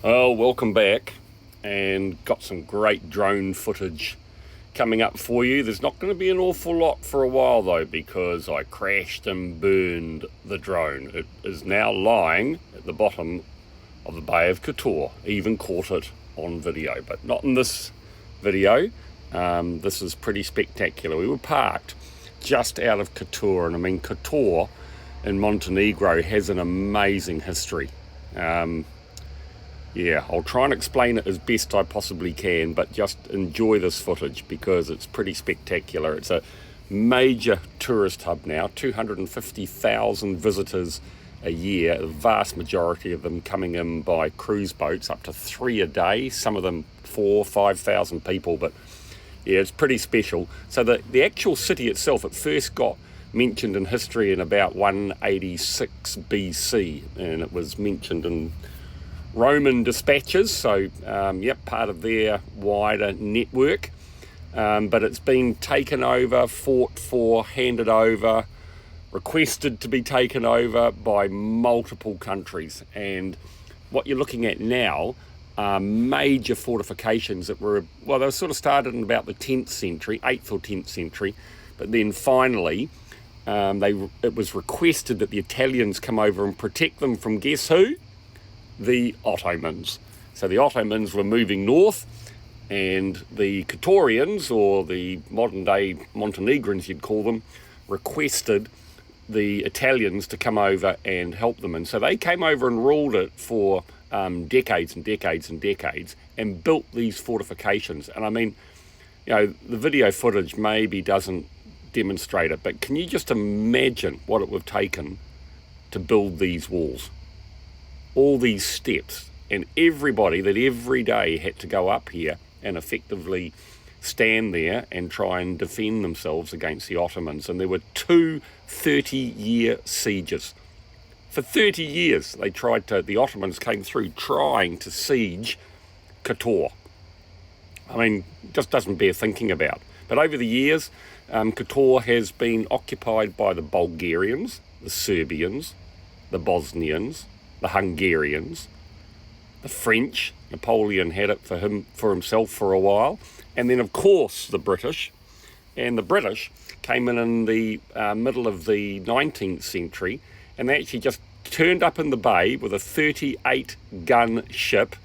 Well, welcome back, and got some great drone footage coming up for you. There's not going to be an awful lot for a while though, because I crashed and burned the drone. It is now lying at the bottom of the Bay of Kotor. Even caught it on video, but not in this video. This is pretty spectacular. We were parked just out of Kotor, and I mean, Kotor in Montenegro has an amazing history. Yeah, I'll try and explain it as best I possibly can, but just enjoy this footage because it's pretty spectacular. It's a major tourist hub now, 250,000 visitors a year, the vast majority of them coming in by cruise boats, up to 3 a day, some of them 4,000-5,000 people, but yeah, it's pretty special. So the actual city itself, it first got mentioned in history in about 186 BC, and it was mentioned in Roman dispatches, so part of their wider network, but it's been taken over, fought for, handed over, requested to be taken over by multiple countries. And what you're looking at now are major fortifications that were, well, they were sort of started in about the 10th century, 8th or 10th century, but then finally it was requested that the Italians come over and protect them from, guess who? The Ottomans. So the Ottomans were moving north, and the Kotorians, or the modern day Montenegrins you'd call them, requested the Italians to come over and help them. And so they came over and ruled it for decades and decades and decades, and built these fortifications. And I mean, you know, the video footage maybe doesn't demonstrate it, but can you just imagine what it would have taken to build these walls? All these steps, and everybody that every day had to go up here and effectively stand there and try and defend themselves against the Ottomans. And there were 2 30-year sieges. For 30 years the Ottomans came through trying to siege Kotor. I mean, just doesn't bear thinking about. But over the years, Kotor has been occupied by the Bulgarians, the Serbians, the Bosnians, the Hungarians, the French. Napoleon had it for himself for a while, and then of course the British. And the British came in the middle of the 19th century, and they actually just turned up in the bay with a 38 gun ship,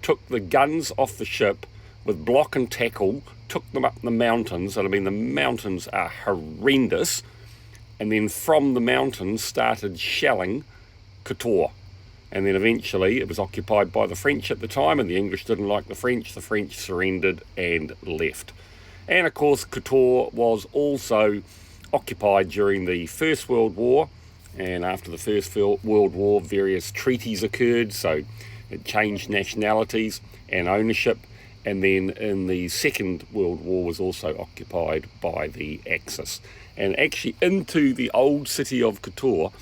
took the guns off the ship with block and tackle, took them up the mountains, and I mean the mountains are horrendous, and then from the mountains started shelling Kotor. And then eventually it was occupied by the French at the time, and the English didn't like the French. The French surrendered and left. And of course, Kotor was also occupied during the First World War. And after the First World War, various treaties occurred. So it changed nationalities and ownership. And then in the Second World War was also occupied by the Axis. And actually into the old city of Kotor,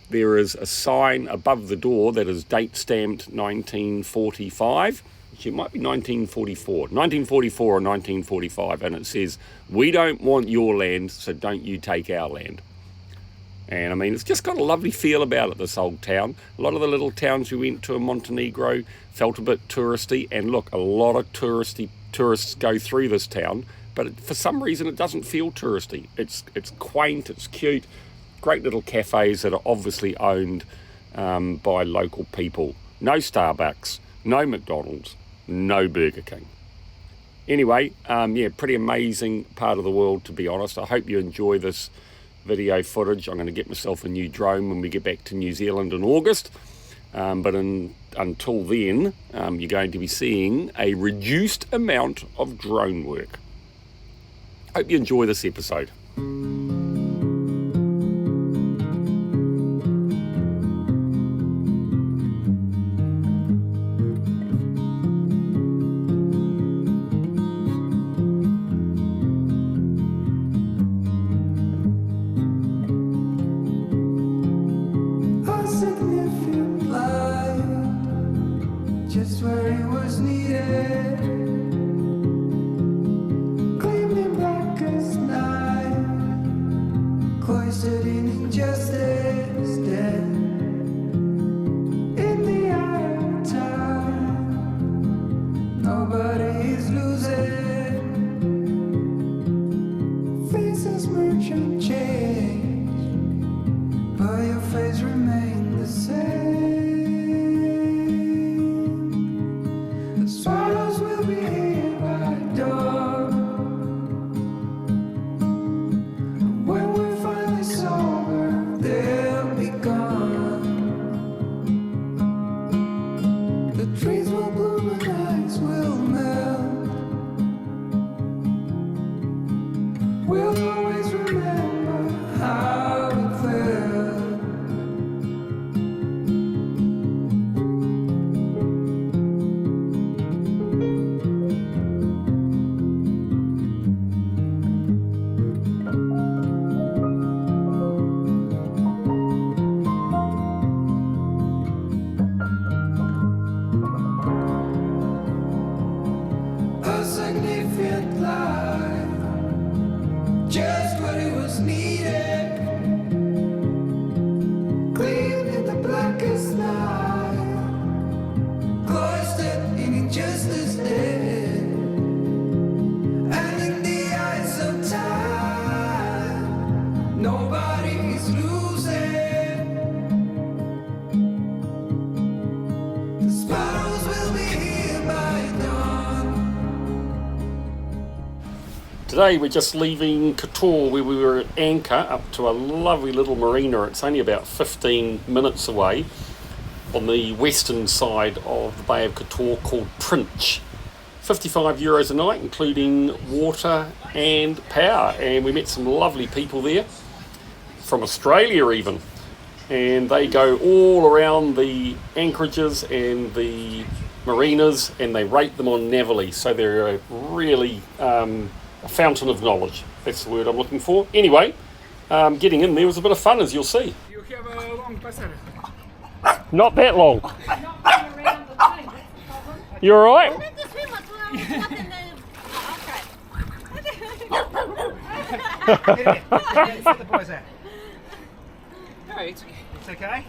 there is a sign above the door that is date stamped 1945, which it might be 1944 or 1945, and it says, "We don't want your land, so don't you take our land." And I mean, it's just got a lovely feel about it, this old town. A lot of the little towns we went to in Montenegro felt a bit touristy, and look, a lot of tourists go through this town, but for some reason it doesn't feel touristy. It's quaint, it's cute. Great little cafes that are obviously owned by local people. No Starbucks, no McDonald's, no Burger King. Anyway, pretty amazing part of the world, to be honest. I hope you enjoy this video footage. I'm going to get myself a new drone when we get back to New Zealand in August. But until then, you're going to be seeing a reduced amount of drone work. Hope you enjoy this episode. Just where he was needed, gleaming black as night, cloistered in injustice, dead in the eye of time. Today we're just leaving Kotor, where we were at anchor, up to a lovely little marina. It's only about 15 minutes away on the western side of the Bay of Kotor, called Princh. €55 a night, including water and power. And we met some lovely people there, from Australia even. And they go all around the anchorages and the marinas, and they rate them on Navily. So they're really a fountain of knowledge. That's the word I'm looking for. Anyway, getting in there was a bit of fun, as you'll see. You have a long passage. Not that long. Not going around the thing, that's the problem. You all right? Where's the boys at? No, it's okay. It's okay?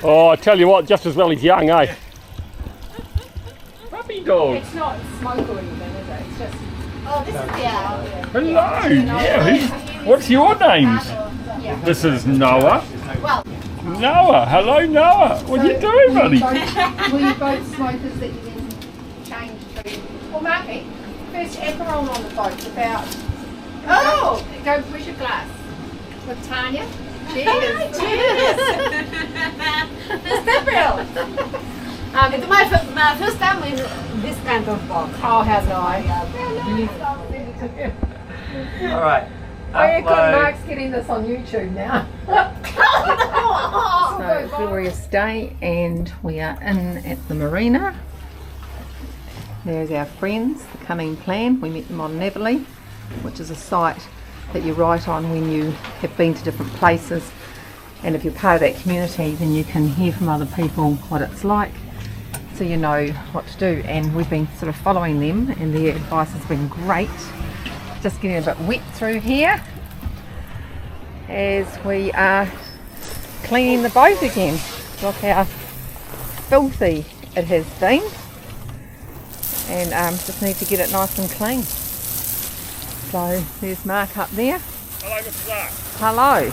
Oh, I tell you what, just as well he's young, eh? Puppy dog. It's not smoke or anything, is it? It's just... Oh, this is Hello. Yeah. What's your names? This is Noah. Well, Noah. Hello, Noah. What are you doing, buddy? were you both smokers that you then changed to? Well, Marky, first Aperol on the boat about. Oh! Go push a glass with Tanya. Cheers! Cheers! First Aperol! It's my first time in this kind of box. Oh, has I? Alright. Very good, Mark's getting this on YouTube now. So, glorious day, and we are in at the marina. There's our friends, the Cunning Plan. We met them on Navily, which is a site that you write on when you have been to different places. And if you're part of that community, then you can hear from other people what it's like, so you know what to do. And we've been sort of following them, and their advice has been great. Just getting a bit wet through here as we are cleaning the boat again. Look how filthy it has been, and just need to get it nice and clean. So there's Mark up there. Hello, Mrs. R. Hello.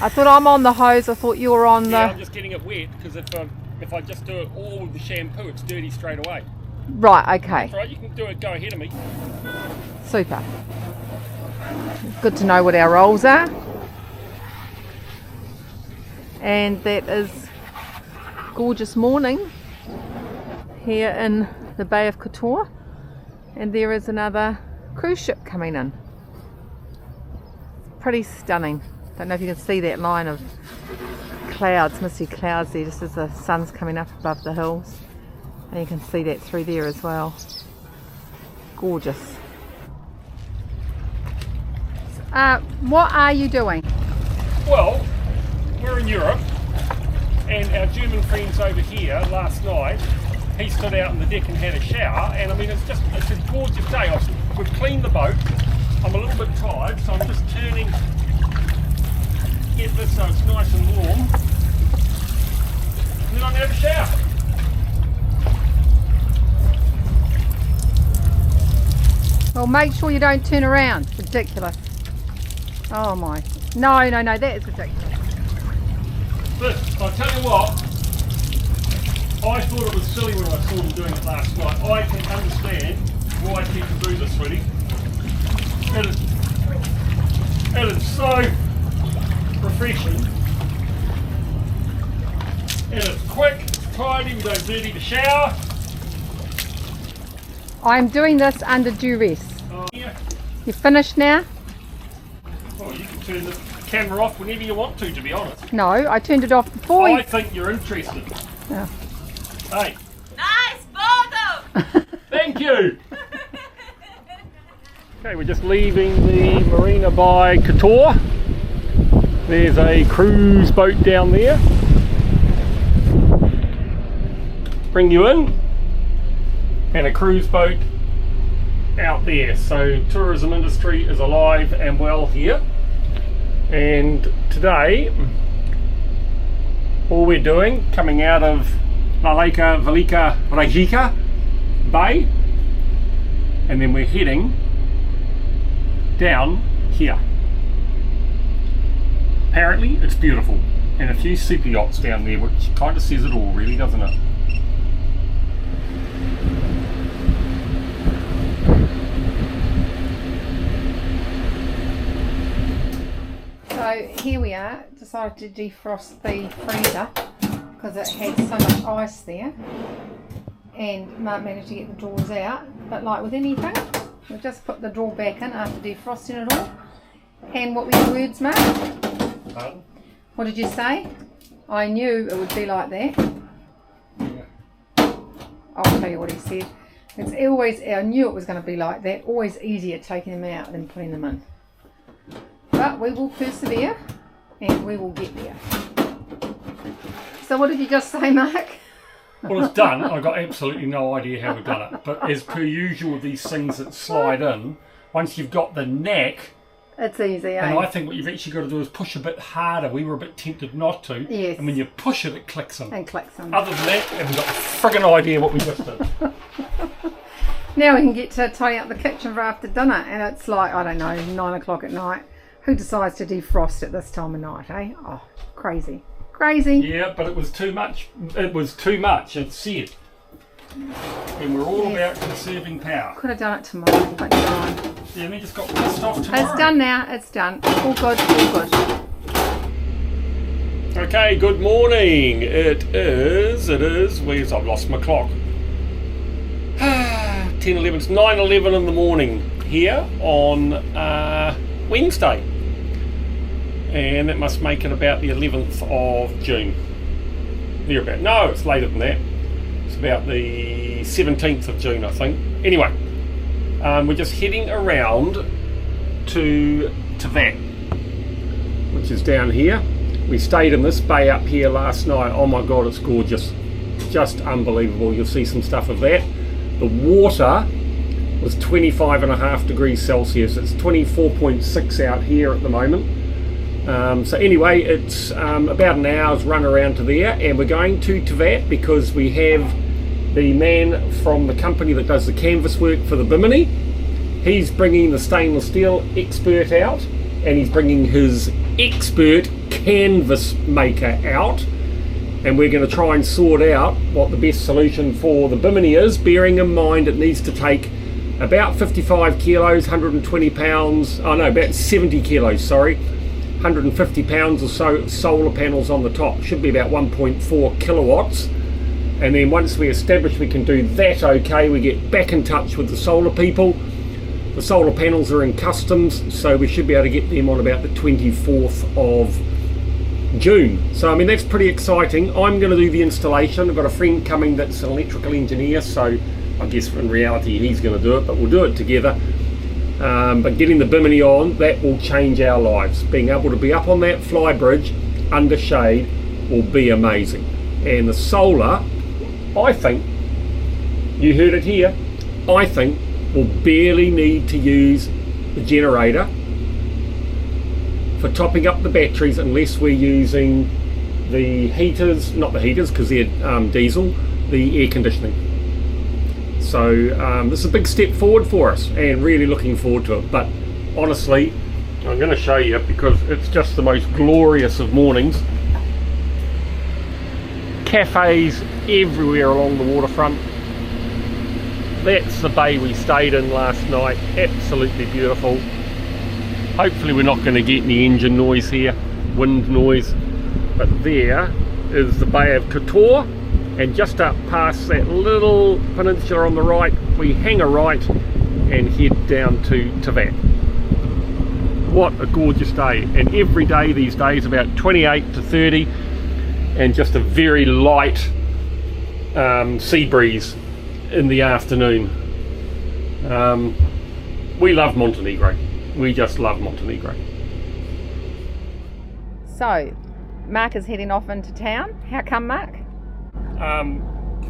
I thought I'm on the hose. I thought you were on Yeah, the... I'm just getting it wet, because if I just do it all with the shampoo, it's dirty straight away. Right, okay. Right, you can do it, go ahead of me. Super. Good to know what our roles are. And that is gorgeous morning here in the Bay of Kotor. And there is another cruise ship coming in. Pretty stunning. Don't know if you can see that line of clouds, misty clouds there, just as the sun's coming up above the hills. And you can see that through there as well. Gorgeous. What are you doing? Well, we're in Europe, and our German friends over here last night, he stood out on the deck and had a shower, and I mean, it's a gorgeous day. We've cleaned the boat. I'm a little bit tired, so I'm just turning, get this so it's nice and warm, and then I'm going to have a shower. Well, make sure you don't turn around. It's ridiculous. Oh my. No, that is ridiculous. But I'll tell you what, I thought it was silly when I saw them doing it last night. I can understand why people do this, sweetie. It is so refreshing. And it's quick, it's tidy, we don't dirty the shower. I'm doing this under duress. Yeah. You finished now? Well, you can turn the camera off whenever you want to be honest. No, I turned it off before. I think you're interested. Yeah. Hey. nice photo! Thank you! Okay, we're just leaving the marina by Kotor. There's a cruise boat down there. Bring you in. And a cruise boat out there. So tourism industry is alive and well here. And today, all we're doing, coming out of Velika Rajika Bay, and then we're heading down here. Apparently it's beautiful, and a few super yachts down there, which kind of says it all really, doesn't it? So here we are, decided to defrost the freezer because it had so much ice there, and Mark managed to get the drawers out, but like with anything, we'll just put the drawer back in after defrosting it all. And what were your words, Mark? Pardon? What did you say? I knew it would be like that. I'll tell you what he said. It's always, I knew it was going to be like that, always easier taking them out than putting them in. But we will persevere and we will get there. So what did you just say, Mark? Well, it's done. I've got absolutely no idea how we've done it. But as per usual, these things that slide in, once you've got the knack, it's easy, eh? and I think what you've actually got to do is push a bit harder. We were a bit tempted not to. Yes. And when you push it, it clicks in. And clicks in. Other than that, I haven't got a friggin' idea what we just did. Now we can get to tidy up the kitchen for after dinner, and it's like, I don't know, 9 o'clock at night. Who decides to defrost at this time of night, eh? Oh, crazy. Crazy. Yeah, but it was too much. It was too much, it said. And we're all about conserving power. Could have done it tomorrow, but never mind. Yeah, and then just got pissed off tomorrow. It's done now, it's done. All good, all good. Okay, good morning. It is, I've lost my clock. 10:11, it's 9:11 in the morning here on Wednesday. And that must make it about the 11th of June. Thereabout. No, it's later than that. It's about the 17th of June, I think. Anyway, we're just heading around to Tivat, which is down here. We stayed in this bay up here last night. Oh my God, it's gorgeous. Just unbelievable. You'll see some stuff of that. The water was 25.5 degrees Celsius. It's 24.6 out here at the moment. So anyway, it's about an hour's run around to there, and we're going to Tivat because we have the man from the company that does the canvas work for the Bimini. He's bringing the stainless steel expert out, and he's bringing his expert canvas maker out, and we're going to try and sort out what the best solution for the Bimini is, bearing in mind it needs to take about 55 kilos, 120 pounds, oh no, about 70 kilos, sorry, 150 pounds or so solar panels on the top. Should be about 1.4 kilowatts. And then once we establish we can do that okay, we get back in touch with the solar people. The solar panels are in customs, so we should be able to get them on about the 24th of June. So I mean, that's pretty exciting. I'm going to do the installation. I've got a friend coming that's an electrical engineer, so I guess in reality he's going to do it, but we'll do it together. But getting the Bimini on, that will change our lives. Being able to be up on that fly bridge under shade will be amazing. And the solar, I think, you heard it here, I think we'll barely need to use the generator for topping up the batteries unless we're using the heaters, not the heaters because they're diesel, the air conditioning. So this is a big step forward for us and really looking forward to it. But honestly, I'm going to show you because it's just the most glorious of mornings. Cafes everywhere along the waterfront. That's the bay we stayed in last night. Absolutely beautiful. Hopefully we're not going to get any engine noise here, wind noise. But there is the Bay of Kotor, and just up past that little peninsula on the right, we hang a right and head down to Tivat. What a gorgeous day, and every day these days about 28 to 30 and just a very light sea breeze in the afternoon. We love Montenegro. We just love Montenegro. So, Mark is heading off into town. How come, Mark?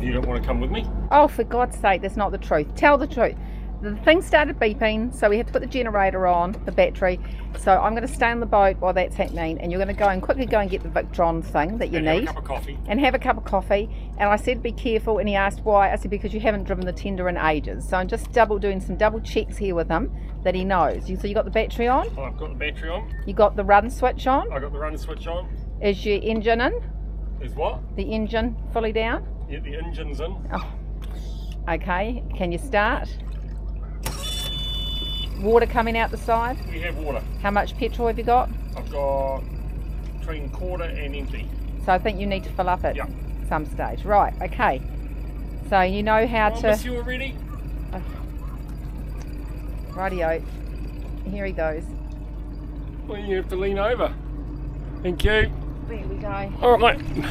You don't want to come with me? Oh, for God's sake, that's not the truth. Tell the truth. The thing started beeping, so we had to put the generator on, the battery. So I'm going to stay on the boat while that's happening, and you're going to go and quickly go and get the Victron thing that you need. Have a cup of coffee. And have a cup of coffee. And I said be careful, and he asked why. I said because you haven't driven the tender in ages. So I'm just doing some double checks here with him that he knows. So you got the battery on? Oh, I've got the battery on. You got the run switch on? I got the run switch on. Is your engine in? Is what? The engine fully down? Yeah, the engine's in. Oh. Okay, can you start? Water coming out the side? We have water. How much petrol have you got? I've got between quarter and empty. So I think you need to fill up at Yeah. some stage. Right, okay. So you know how Oh, to... miss you already? Rightio. Here he goes. Well, you have to lean over. Thank you. There we go. All right, mate.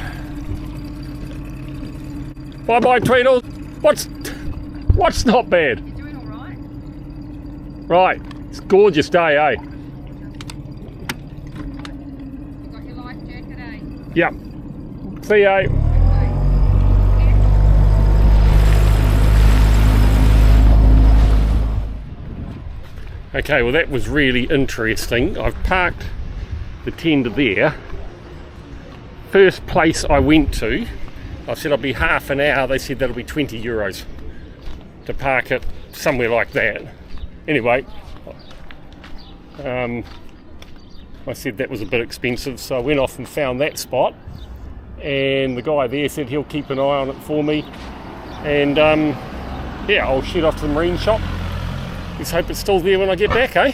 Bye bye, Tweedle. What's not bad? You're doing all right? Right, it's a gorgeous day, eh? You got your life jacket, eh? Yep. See ya. Okay, well that was really interesting. I've parked the tender there. First place I went to, I said I'll be half an hour, they said that'll be 20 euros to park it somewhere like that. Anyway, I said that was a bit expensive, so I went off and found that spot, and the guy there said he'll keep an eye on it for me, and yeah, I'll shoot off to the marine shop. Let's hope it's still there when I get back, eh?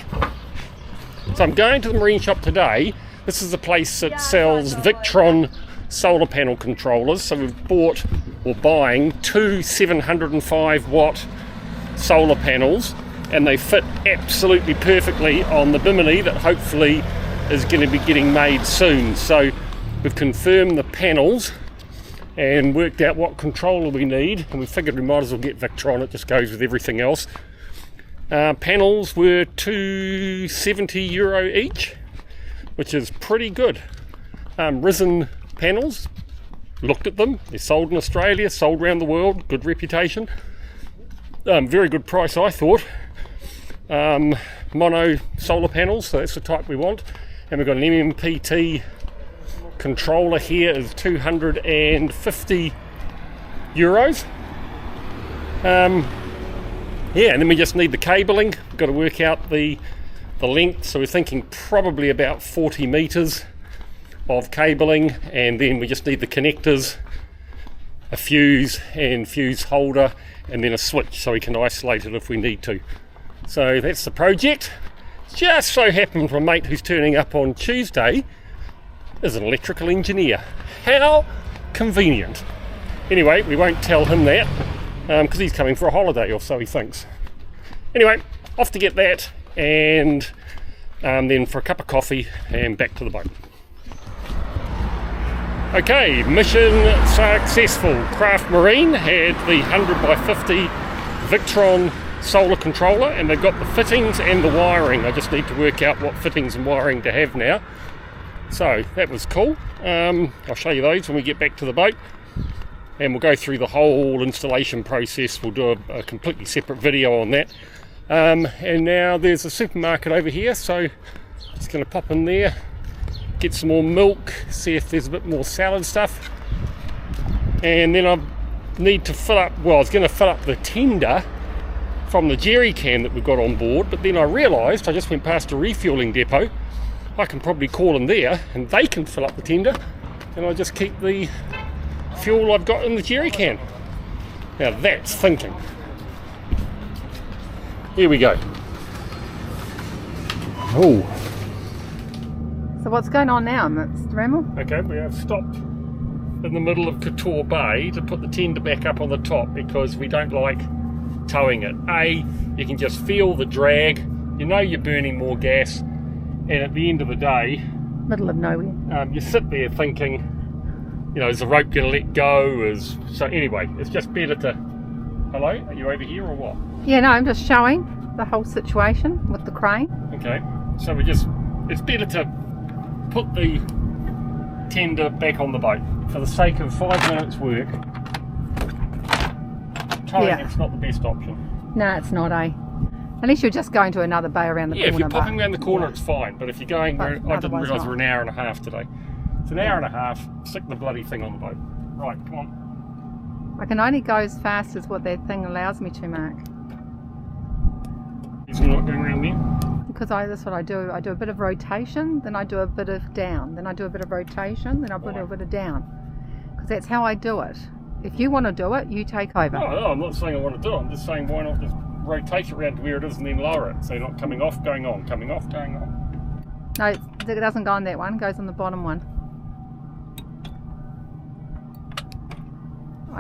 So I'm going to the marine shop today. This is a place that sells Victron solar panel controllers. So we've bought or buying two 705 watt solar panels, and they fit absolutely perfectly on the bimini that hopefully is going to be getting made soon. So we've confirmed the panels and worked out what controller we need, and we figured we might as well get Victron. It just goes with everything else. Panels were €270 each, which is pretty good. Risen panels, looked at them, they're sold in Australia, sold around the world, good reputation. Very good price, I thought. Mono solar panels, so that's the type we want. And we've got an MMPT controller here, is €250. Yeah, and then we just need the cabling. We've got to work out the length, so we're thinking probably about 40 metres of cabling, and then we just need the connectors, a fuse and fuse holder, and then a switch so we can isolate it if we need to. So that's the project. Just so happened my mate who's turning up on Tuesday is an electrical engineer. How convenient. Anyway, we won't tell him that because he's coming for a holiday, or so he thinks. Anyway, off to get that, and then for a cup of coffee and back to the boat. Okay, mission successful. Craft Marine had the 100x50 Victron solar controller, and they've got the fittings and the wiring. I just need to work out what fittings and wiring to have now. So that was cool. I'll show you those when we get back to the boat, and we'll go through the whole installation process. We'll do a completely separate video on that. And now there's a supermarket over here, so just going to pop in there, get some more milk, see if there's a bit more salad stuff, and then I need to fill up, well, I was going to fill up the tender from the jerry can that we've got on board, but then I realised, I just went past a refuelling depot, I can probably call them there and they can fill up the tender, and I just keep the fuel I've got in the jerry can. Now that's thinking. Here we go. Oh. So what's going on now, Mr. Ramel? Okay, we have stopped in the middle of Kotor Bay to put the tender back up on the top because we don't like towing it. You can just feel the drag, you know you're burning more gas, and at the end of the day, Middle of nowhere. you sit there thinking, you know, is the rope going to let go? So anyway, it's just better to... Hello, are you over here or what? Yeah, no, I'm just showing the whole situation with the crane. Okay, so it's better to put the tender back on the boat for the sake of 5 minutes work. Towing it's not the best option. No, it's not, eh? Unless you're just going to another bay around the corner. Yeah, if you're popping around the corner, it's fine. But if you're going, I didn't realise we're an hour and a half today. It's an hour and a half. Stick the bloody thing on the boat. Right, come on. I can only go as fast as what that thing allows me to, Mark. Is it not going around there? Because that's what I do. I do a bit of rotation, then I do a bit of down, then I do a bit of rotation, then I do a bit of down. Because that's how I do it. If you want to do it, you take over. No, I'm not saying I want to do it. I'm just saying why not just rotate it around to where it is and then lower it. So you're not coming off, going on, coming off, going on. No, it doesn't go on that one, it goes on the bottom one.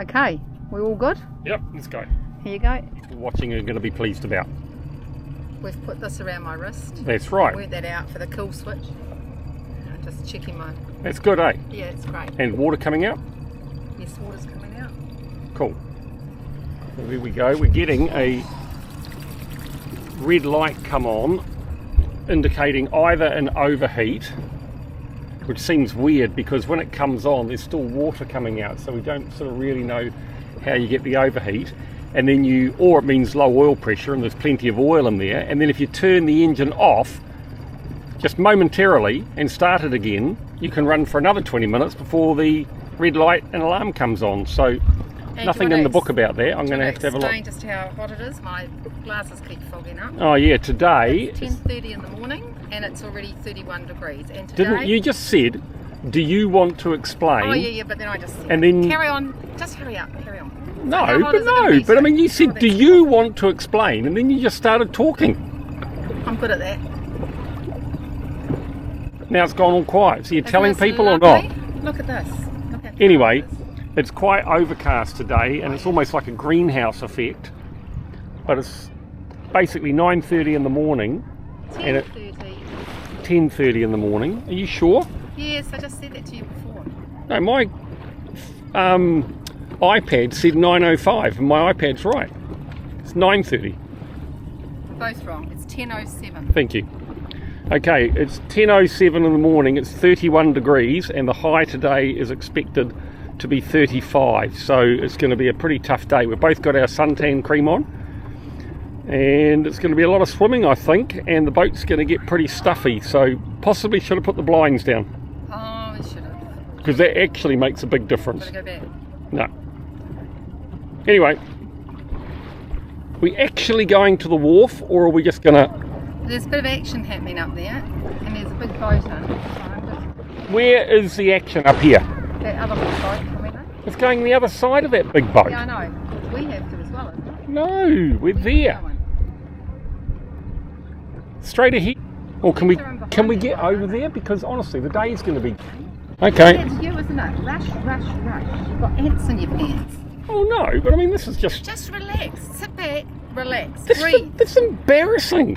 Okay, we're all good? Yep, let's go. Here you go. Watching are going to be pleased about. We've put this around my wrist. That's right. Worked that out for the kill switch. I'm just checking my... That's good, eh? Yeah, it's great. And water coming out? Yes, water's coming out. Cool. So there we go. We're getting a red light come on, indicating either an overheat, which seems weird because when it comes on there's still water coming out, so we don't sort of really know how you get the overheat. And then or it means low oil pressure and there's plenty of oil in there. And then if you turn the engine off just momentarily and start it again, you can run for another 20 minutes before the red light and alarm comes on. So nothing in the book about that. I'm going to have a look. Explain just how hot it is. My glasses keep fogging up. Oh yeah, today It's 10:30 in the morning and it's already 31 degrees. And today... Didn't you just said, do you want to explain? Oh yeah, but then I just said and then carry on. Just hurry up, carry on. No, How hot but is it gonna no, be? but I mean you said, Oh, do that's you want to explain? And then you just started talking. I'm good at that. Now it's gone all quiet. So you're Isn't telling this people or lovely? not? Look at this. Look at Anyway, this. it's quite overcast today and it's almost like a greenhouse effect. But it's basically 9:30 in the morning. And 10:30. 10:30 in the morning. Are you sure? Yes, I just said that to you before. No, my iPad said 9:05 and my iPad's right. It's 9:30. We're both wrong. It's 10:07. Thank you. Okay, it's 10:07 in the morning, it's 31 degrees and the high today is expected to be 35, so it's going to be a pretty tough day. We've both got our suntan cream on and it's going to be a lot of swimming, I think, and the boat's going to get pretty stuffy, so possibly should have put the blinds down Oh, we should have. because that actually makes a big difference. Gotta go back. No. Anyway, we actually going to the wharf or are we just going to... There's a bit of action happening up there, and there's a big boat in. Where is the action up here? That other boat coming in. It's going the other side of that big boat. Yeah, I know. We have to as well, isn't it? No, we're there. Straight ahead. Or can we get over there? Because honestly, the day is going to be... Okay. It's you, isn't it? Rush, rush, rush. You've got ants in your pants. Oh no, but I mean, this is just... Just relax. Sit back. Relax. This Breathe. is embarrassing.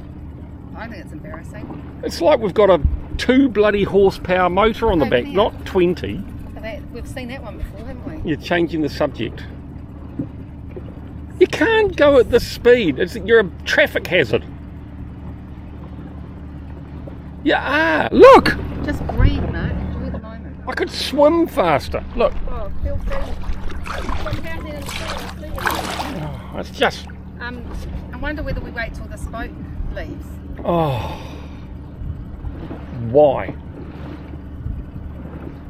I think it's embarrassing. It's like we've got a 2 bloody horsepower motor on the back, Yeah. not 20. We've seen that one before, haven't we? You're changing the subject. You can't go at this speed. You're a traffic hazard. You are. Look! Just breathe, Mark. Enjoy the moment. I could swim faster. Look. Oh, feel free. Come down there and sleep. Oh, it's just... I wonder whether we wait till this boat leaves. Oh. Why? I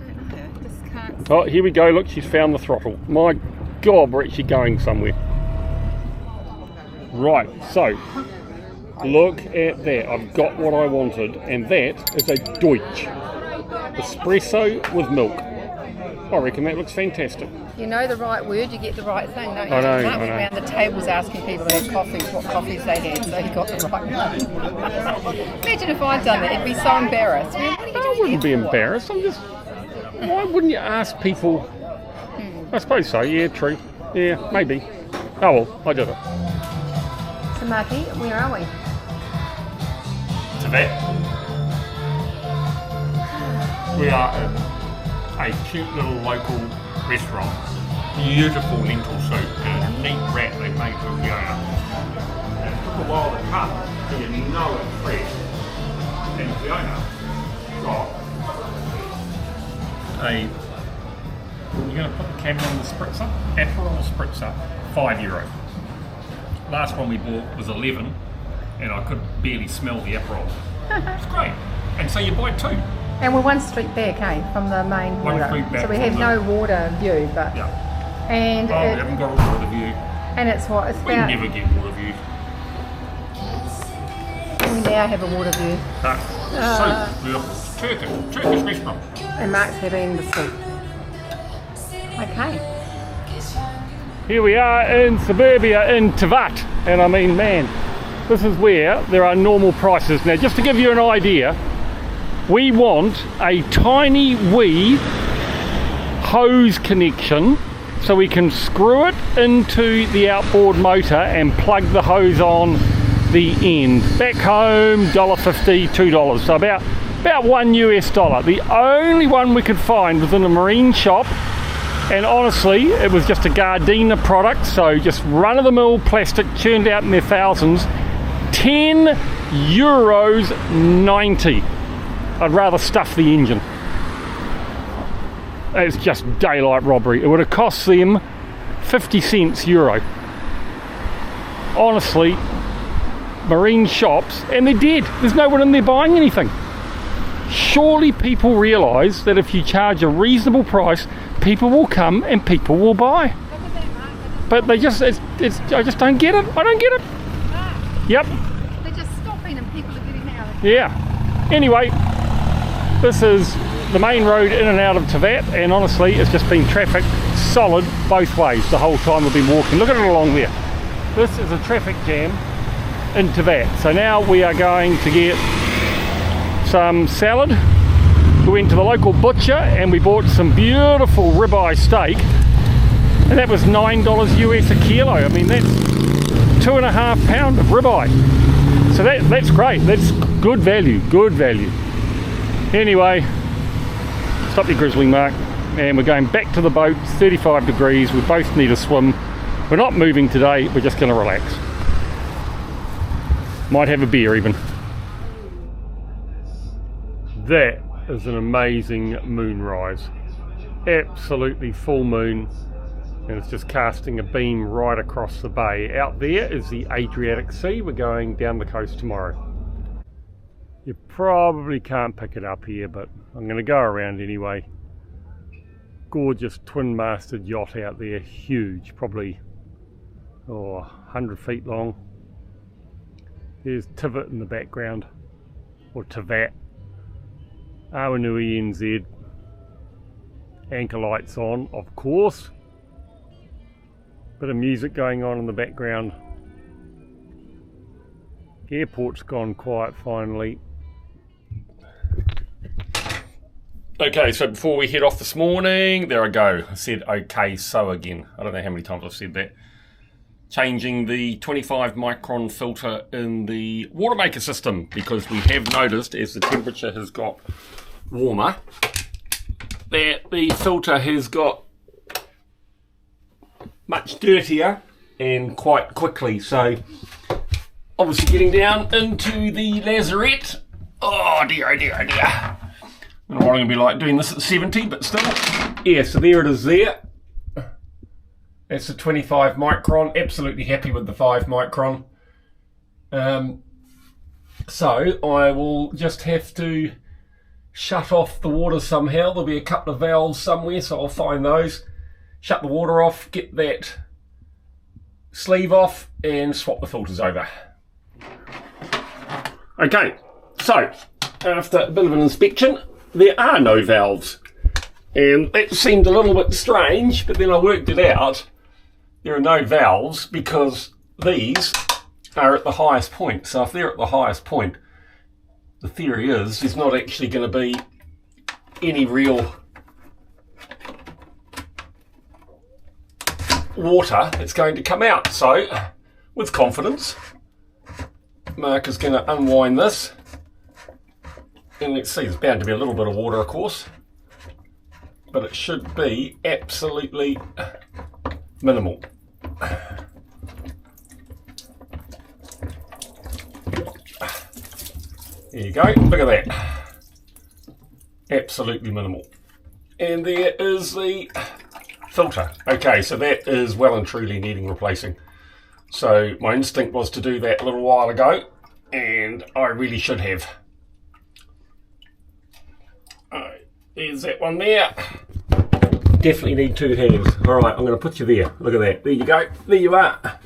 don't know. Just can't. Oh, here we go. Look, she's found the throttle. My God, we're actually going somewhere. Right, so look at that. I've got what I wanted, and that is a Deutsch espresso with milk. I reckon that looks fantastic. You know the right word, you get the right thing, don't you? I know, Mark I went know. around the tables asking people that had coffees what coffees they had, so he got the right one. Imagine if I'd done that, he'd be so embarrassed. What are you I doing wouldn't be here for? embarrassed. I'm just... Why wouldn't you ask people? I suppose so. Yeah, true. Yeah, maybe. Oh well, I did it. So Marky, where are we? Tivat. We are in a cute little local restaurant. Beautiful lentil soup and a neat wrap they made for Fiona. And it took a while to cut, so you know it's fresh. And Fiona got you're going to put the camera on the spritzer? Aperol spritzer, €5. Last one we bought was 11 and I could barely smell the Aperol. It's great. And so you buy 2. And we're one street back, from the main One water. street back So we from have the- no water view, but Yeah. and Oh, we haven't got a water view. and it's what it's We about. never get water views. We now have a water view, Soup. We're Turkish restaurant. and Mark's having the soup. Okay. Here we are in suburbia in Tivat, and I mean, man, this is where there are normal prices. Now, just to give you an idea, We want a tiny wee hose connection so we can screw it into the outboard motor and plug the hose on the end. Back home, $1.50, $2, so about $1 US. The only one we could find was in a marine shop, and honestly it was just a Gardena product, so just run-of-the-mill plastic churned out in their thousands. €10.90. I'd rather stuff the engine. It's just daylight robbery. It would have cost them 50 cents euro. Honestly, marine shops, and they're dead. There's no one in there buying anything. Surely people realise that if you charge a reasonable price, people will come and people will buy. But they just, I just don't get it. I don't get it. Yep. They're just stopping and people are getting out. Yeah. Anyway, this is the main road in and out of Tivat, and honestly it's just been traffic solid both ways the whole time we've been walking. Look at it along there. This is a traffic jam in Tivat. So now we are going to get some salad. We went to the local butcher and we bought some beautiful ribeye steak, and that was $9 US a kilo. I mean, that's 2.5 pounds of ribeye. So that's great. That's good value, good value. Anyway, stop your grizzly, Mark, and we're going back to the boat. It's 35 degrees. We both need a swim. We're not moving today. We're just going to relax. Might have a beer even. That is an amazing moonrise. Absolutely full moon, and it's just casting a beam right across the bay. Out there is the Adriatic Sea. We're going down the coast tomorrow. You probably can't pick it up here, but I'm going to go around anyway. Gorgeous twin-masted yacht out there, huge, probably 100 feet long. There's Tivat in the background, or Tivat. Awanui NZ. Anchor lights on, of course. Bit of music going on in the background. Airport's gone quiet finally. Okay, so before we head off this morning, there I go. I said okay, so again. I don't know how many times I've said that. Changing the 25 micron filter in the water maker system, because we have noticed as the temperature has got warmer that the filter has got much dirtier and quite quickly. So obviously getting down into the lazarette. Oh dear, oh dear, oh dear. I don't know what I'm going to be like doing this at 70, but still. Yeah, so there it is there. That's the 25 micron. Absolutely happy with the 5 micron. So I will just have to shut off the water somehow. There'll be a couple of valves somewhere, so I'll find those. Shut the water off, get that sleeve off, and swap the filters over. Okay, so after a bit of an inspection, there are no valves, and that seemed a little bit strange, but then I worked it out. There are no valves because these are at the highest point. So if they're at the highest point, the theory is there's not actually going to be any real water that's going to come out. So with confidence, Mark is going to unwind this, and let's see, there's bound to be a little bit of water, of course, but it should be absolutely minimal. There you go, look at that. Absolutely minimal. And there is the filter. Okay, so that is well and truly needing replacing. So my instinct was to do that a little while ago, and I really should have. Alright, there's that one there. Definitely need 2 hands. Alright, I'm going to put you there. Look at that. There you go. There you are.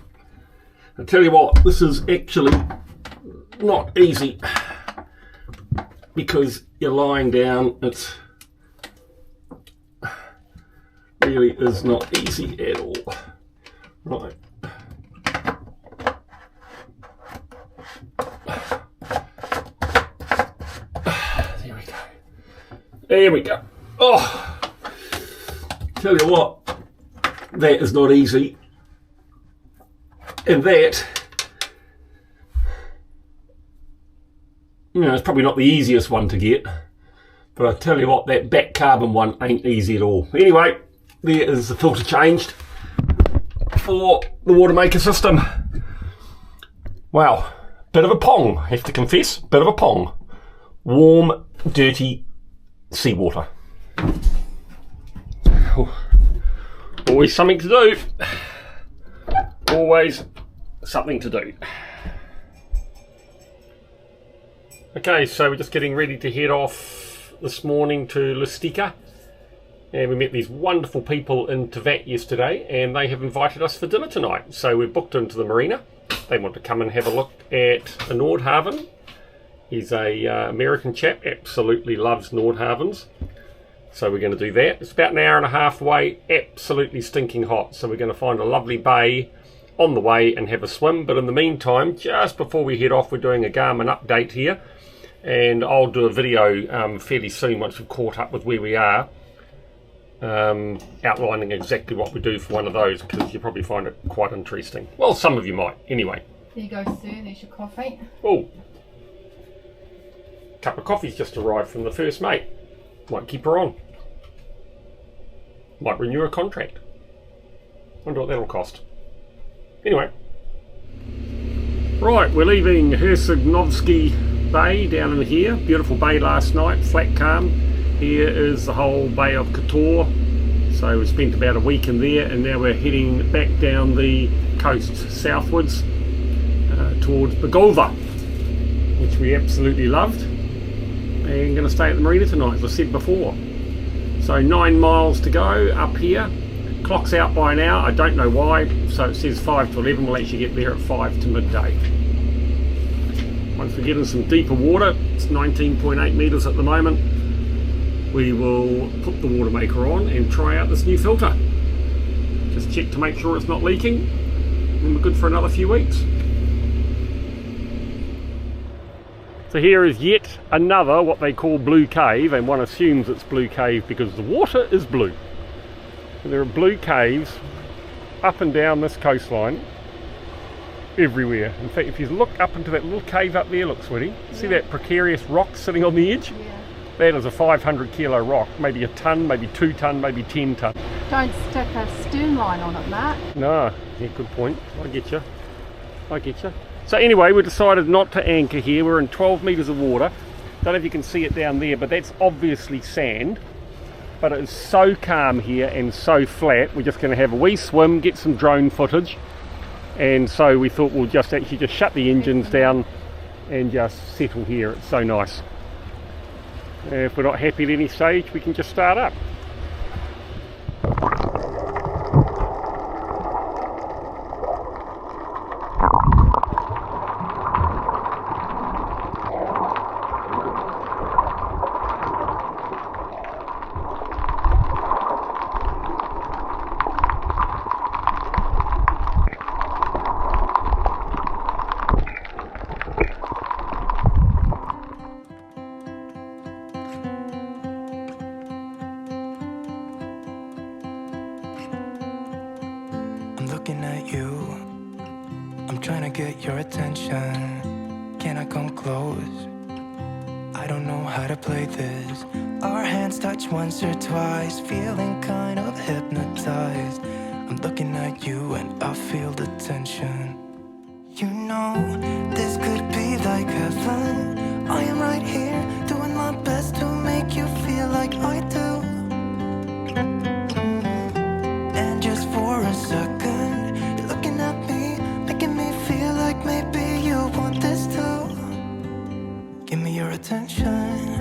I tell you what, this is actually not easy because you're lying down. It's really is not easy at all. Right. There we go. There we go. Oh, tell you what, that is not easy. And that, you know, it's probably not the easiest one to get. But I tell you what, that back carbon one ain't easy at all. Anyway, there is the filter changed for the water maker system. Wow, bit of a pong, I have to confess, bit of a pong. Warm, dirty seawater. Always something to do. Always something to do. Okay, so we're just getting ready to head off this morning to Lustica. And we met these wonderful people in Tivat yesterday, and they have invited us for dinner tonight. So we've booked into the marina. They want to come and have a look at a Nordhavn. He's a American chap, absolutely loves Nordhavns. So we're going to do that. It's about an hour and a half away, absolutely stinking hot. So we're going to find a lovely bay on the way and have a swim. But in the meantime, just before we head off, we're doing a Garmin update here. And I'll do a video fairly soon once we've caught up with where we are. Outlining exactly what we do for one of those, because you probably find it quite interesting. Well, some of you might. Anyway. There you go, sir. There's your coffee. Oh. Cup of coffee's just arrived from the first mate. Might keep her on. Might renew a contract. Wonder what that'll cost. Anyway. Right, we're leaving Herceg-Nowy Bay down in here. Beautiful bay last night, flat calm. Here is the whole Bay of Kotor. So we spent about a week in there, and now we're heading back down the coast southwards towards Bogova, which we absolutely loved. And going to stay at the marina tonight, as I said before. So 9 miles to go up here. Clock's out by an hour, I don't know why. So it says 5 to 11, we'll actually get there at 5 to midday. Once we get in some deeper water, it's 19.8 metres at the moment, we will put the water maker on and try out this new filter. Just check to make sure it's not leaking, and we're good for another few weeks. So here is yet another what they call blue cave, and one assumes it's blue cave because the water is blue. And there are blue caves up and down this coastline everywhere. In fact, if you look up into that little cave up there, look, sweetie, see that precarious rock sitting on the edge? Yeah. That is a 500 kilo rock, maybe a ton, maybe 2 ton, maybe 10 ton. Don't stick a stern line on it, Mark. No, yeah, good point. I get you. I get you. So anyway, we decided not to anchor here. We're in 12 metres of water. Don't know if you can see it down there, but that's obviously sand. But it is so calm here and so flat. We're just going to have a wee swim, get some drone footage. And so we thought we'll just actually just shut the engines down and just settle here. It's so nice. If we're not happy at any stage, we can just start up. I'm looking at you. I'm trying to get your attention. Can I come close? I don't know how to play this. Our hands touch once or twice, feeling kind of hypnotized. I'm looking at you and I feel the tension. You know, this could be like heaven. I am right here, doing my best to make you feel like I do. And just for a second, you're looking at me, making me feel like maybe you want this too. Give me your attention.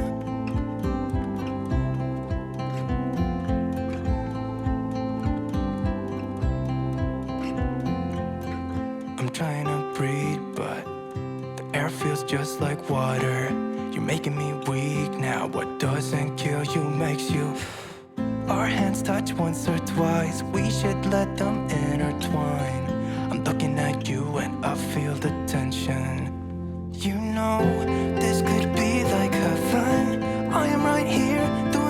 I'm trying to breathe, but the air feels just like water. You're making me weak now. What doesn't kill you makes you. Our hands touch once or twice, we should let them intertwine. I'm looking at you and I feel the tension. You know, this could be like heaven. I am right here, doing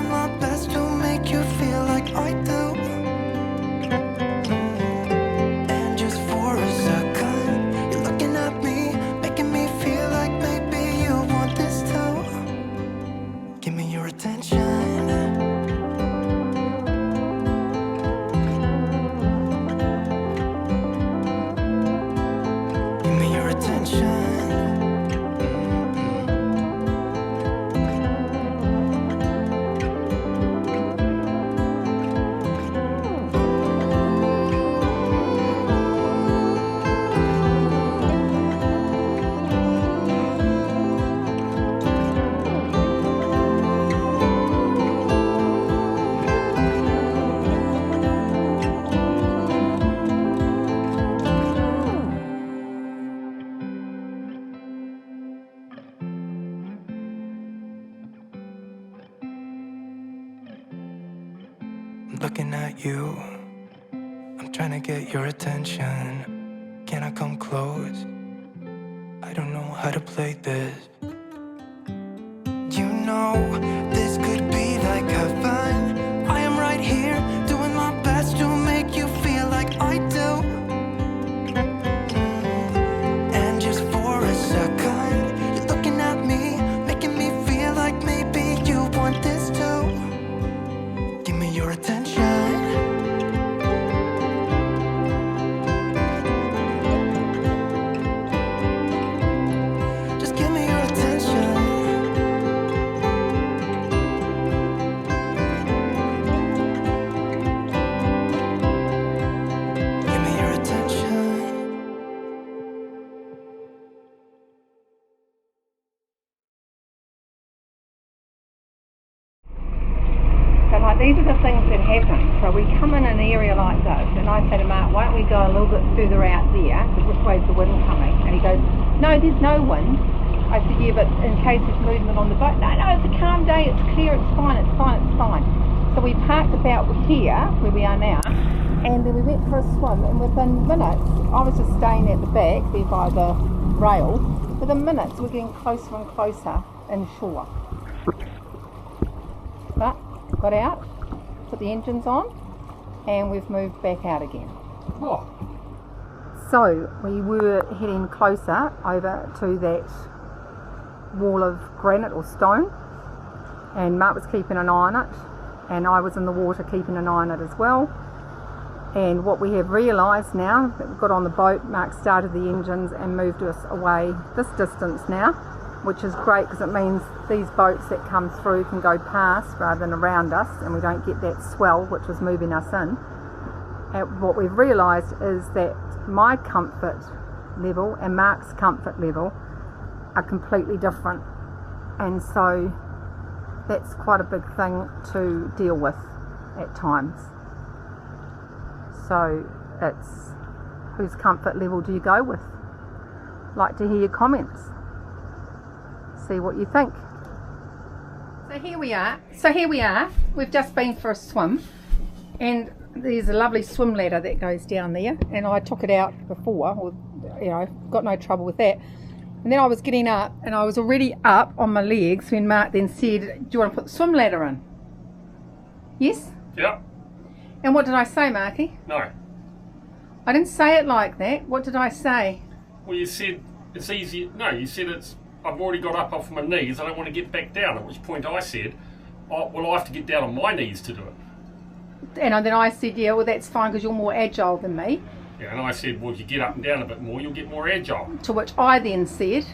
I'm looking at you. I'm trying to get your attention. Can I come close? I don't know how to play this. You know, this could be like heaven. I am right here, doing my best to make you feel like I do. And just for a second, you're looking at me, making me feel like maybe you want this too. Give me your attention. Just give me your attention. Give me your attention. So like these are the things that happen. So we come in an area like this, and I say to Mark, why don't we go a little bit further out there, because which way's the wind coming? And he goes, no, there's no wind. I said, yeah, but in case there's movement on the boat. No, it's a calm day, it's clear, it's fine, it's fine, it's fine. So we parked about here, where we are now, and then we went for a swim, and within minutes, I was just staying at the back, there by the rail, within minutes we're getting closer and closer inshore. But got out, put the engines on, and we've moved back out again. Oh, So we were heading closer over to that wall of granite or stone, and Mark was keeping an eye on it, and I was in the water keeping an eye on it as well. And what we have realised now that we've got on the boat, Mark started the engines and moved us away this distance now, which is great because it means these boats that come through can go past rather than around us, and we don't get that swell which was moving us in. And what we've realised is that my comfort level and Mark's comfort level are completely different, and so that's quite a big thing to deal with at times. So it's, whose comfort level do you go with? Like to hear your comments, see what you think. So here we are, we've just been for a swim, and there's a lovely swim ladder that goes down there, and I took it out before, or, you know, got no trouble with that. And then I was getting up, and I was already up on my legs when Mark then said, do you want to put the swim ladder in? Yes? yeah, And what did I say, Marky? no. I didn't say it like that. What did I say? Well, you said it's easy. No, you said I've already got up off my knees. I don't want to get back down. At which point I said, oh, well, I have to get down on my knees to do it. And then I said, yeah, well, that's fine because you're more agile than me. Yeah, and I said, well, if you get up and down a bit more, you'll get more agile. To which I then said,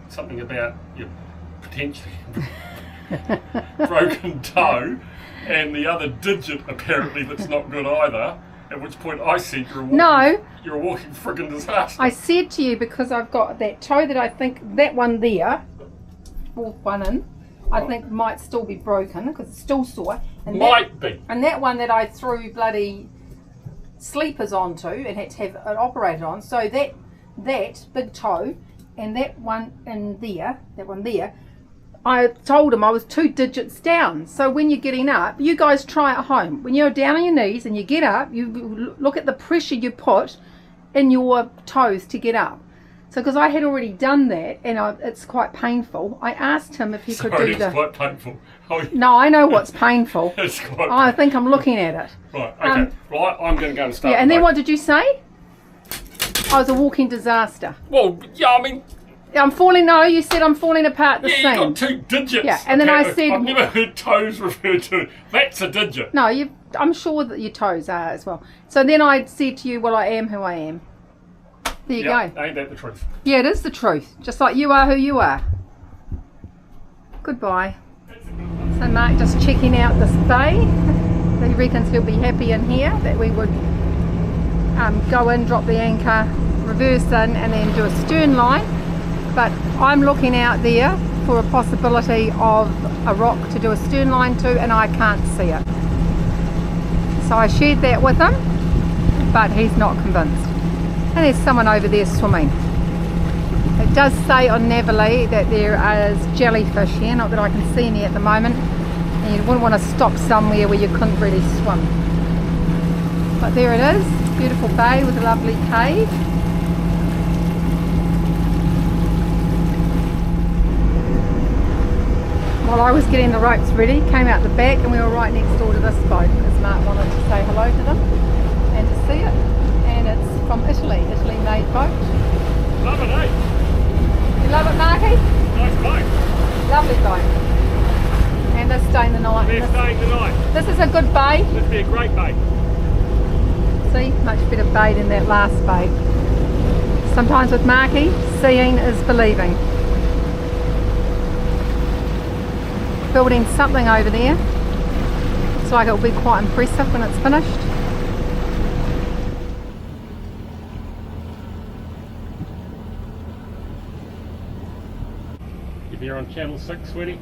Something about your potentially broken toe and the other digit apparently that's not good either. At which point I said, you're a walking friggin' disaster. I said to you, because I've got that toe that I think, that one there, fourth one in, I think might still be broken because it's still sore. And Might be. And that one that I threw bloody sleepers onto and had to have it operated on, so that big toe and that one in there, I told him I was 2 digits down. So when you're getting up, you guys try at home. When you're down on your knees and you get up, you look at the pressure you put in your toes to get up. So because I had already done that, and it's quite painful, I asked him if he could do It's quite painful. No, I know what's painful. It's quite I think I'm looking at it. Right, okay. Right, I'm going to go and start. Yeah, and the then boat. what did you say? I was a walking disaster. Well, yeah, I mean, I'm falling, no, you said I'm falling apart the yeah, seam. you got 2 digits. Yeah, and then I apparently. said- I've never heard toes referred to. That's a digit. No, I'm sure that your toes are as well. So then I said to you, well, I am who I am. There you Yeah, go. ain't that the truth? Yeah, it is the truth. Just like you are who you are. Goodbye. So Mark just checking out this bay. He reckons he'll be happy in here that we would go in, drop the anchor, reverse in, and then do a stern line. But I'm looking out there for a possibility of a rock to do a stern line to, and I can't see it. So I shared that with him, but he's not convinced. And there's someone over there swimming. It does say on Navily that there is jellyfish here, not that I can see any at the moment, and you wouldn't want to stop somewhere where you couldn't really swim. But there it is, beautiful bay with a lovely cave. While I was getting the ropes ready, came out the back and we were right next door to this boat because Mark wanted to say hello to them and to see it. And it's from Italy, Italy made boat. Love it, eh? You love it, Marky? Nice boat. Lovely boat. And they're staying the night. They're staying the night. This is a good bay. That'd be a great bay. See, much better bay than that last bay. Sometimes with Marky, seeing is believing. Building something over there. Looks like it will be quite impressive when it's finished. If you're on channel 6, sweetie.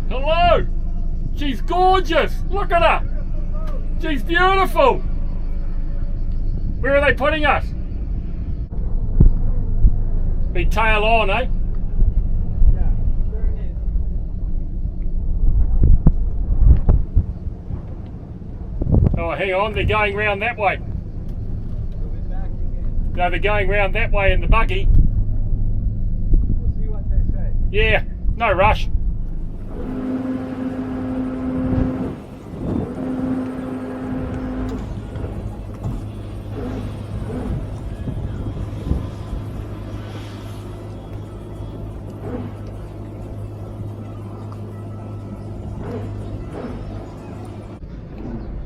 Hello! She's gorgeous! Look at her! She's beautiful! Where are they putting us? Be tail on, eh? Oh, hang on, they're going round that way. No, they're going round that way in the buggy. We'll see what they say. Yeah, no rush.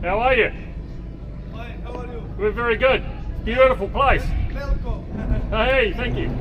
How are you? Fine, how are you? We're very good. Beautiful place. Welcome. Hey, thank you.